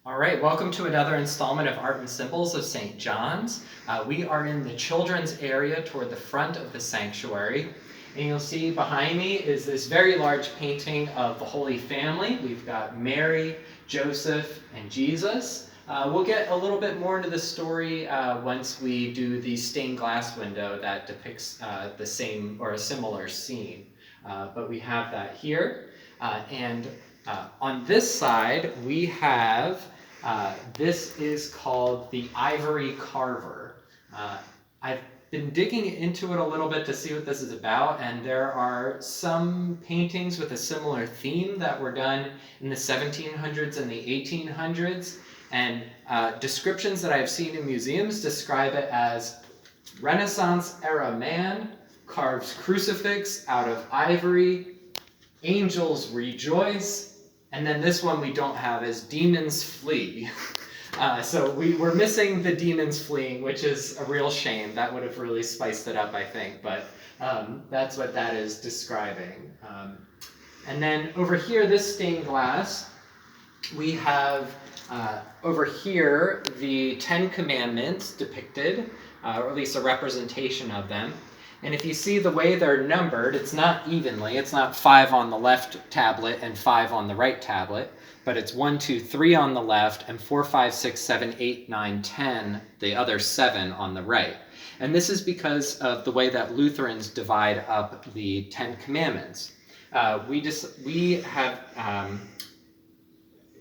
All right, welcome to another installment of Art and Symbols of St. John's. We are in the children's area toward the front of the sanctuary. And you'll see behind me is this very large painting of the Holy Family. We've got Mary, Joseph, and Jesus. We'll get a little bit more into the story once we do the stained glass window that depicts the same or a similar scene. But we have that here. And on this side, we have this is called the Ivory Carver. I've been digging into it a little bit to see what this is about, and there are some paintings with a similar theme that were done in the 1700s and the 1800s, and descriptions that I've seen in museums describe it as Renaissance-era man carves crucifix out of ivory, angels rejoice, and then this one we don't have is demons flee. So we're missing the demons fleeing, which is a real shame. That would have really spiced it up, I think, but that's what that is describing. And then over here, this stained glass, we have over here the 10 Commandments depicted, or at least a representation of them. And if you see the way they're numbered, it's not evenly. It's not 5 on the left tablet and 5 on the right tablet, but it's 1, 2, 3 on the left and 4, 5, 6, 7, 8, 9, 10, the other 7 on the right. And this is because of the way that Lutherans divide up the 10 Commandments. We have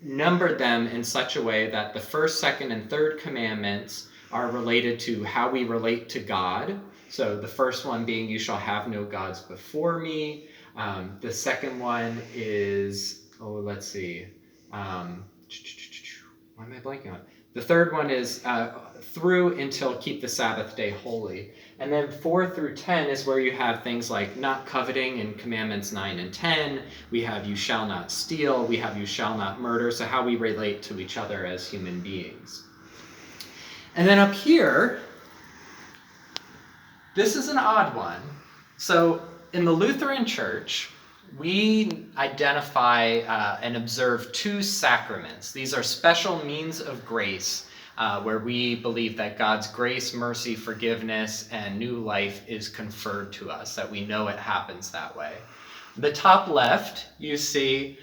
numbered them in such a way that the first, second, and third commandments are related to how we relate to God. So the first one being, you shall have no gods before me. The second one is, let's see. Why am I blanking on? The third one is through until keep the Sabbath day holy. And then 4 through 10 is where you have things like not coveting in commandments 9 and 10. We have you shall not steal. We have you shall not murder. So how we relate to each other as human beings. And then up here, this is an odd one. So in the Lutheran Church, we identify and observe 2 sacraments. These are special means of grace where we believe that God's grace, mercy, forgiveness, and new life is conferred to us, that we know it happens that way. The top left, you see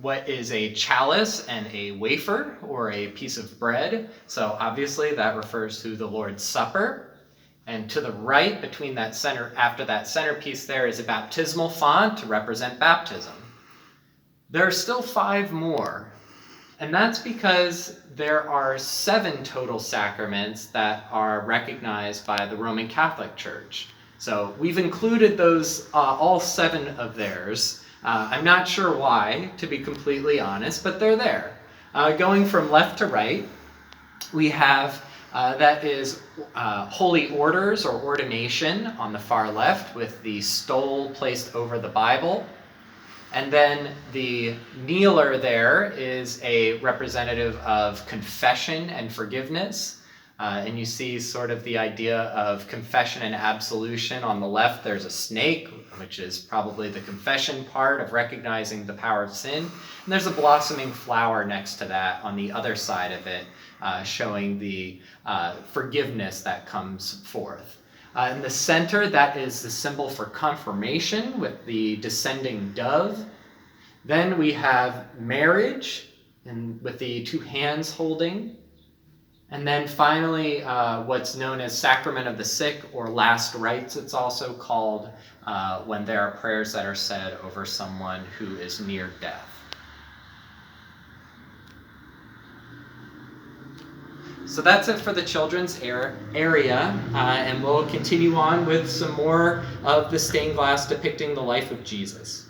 what is a chalice and a wafer or a piece of bread. So obviously that refers to the Lord's Supper. And to the right, between that center, after that centerpiece there, is a baptismal font to represent baptism. There are still 5 more, and that's because there are 7 total sacraments that are recognized by the Roman Catholic Church. So we've included those, all 7 of theirs. I'm not sure why, to be completely honest, but they're there. Going from left to right, we have that is holy orders or ordination on the far left with the stole placed over the Bible. And then the kneeler there is a representative of confession and forgiveness. And you see sort of the idea of confession and absolution. On the left, there's a snake, which is probably the confession part of recognizing the power of sin. And there's a blossoming flower next to that on the other side of it, showing the forgiveness that comes forth. In the center, that is the symbol for confirmation with the descending dove. Then we have marriage, and with the 2 hands holding. And then finally, what's known as Sacrament of the Sick, or Last Rites, it's also called, when there are prayers that are said over someone who is near death. So that's it for the children's area, and we'll continue on with some more of the stained glass depicting the life of Jesus.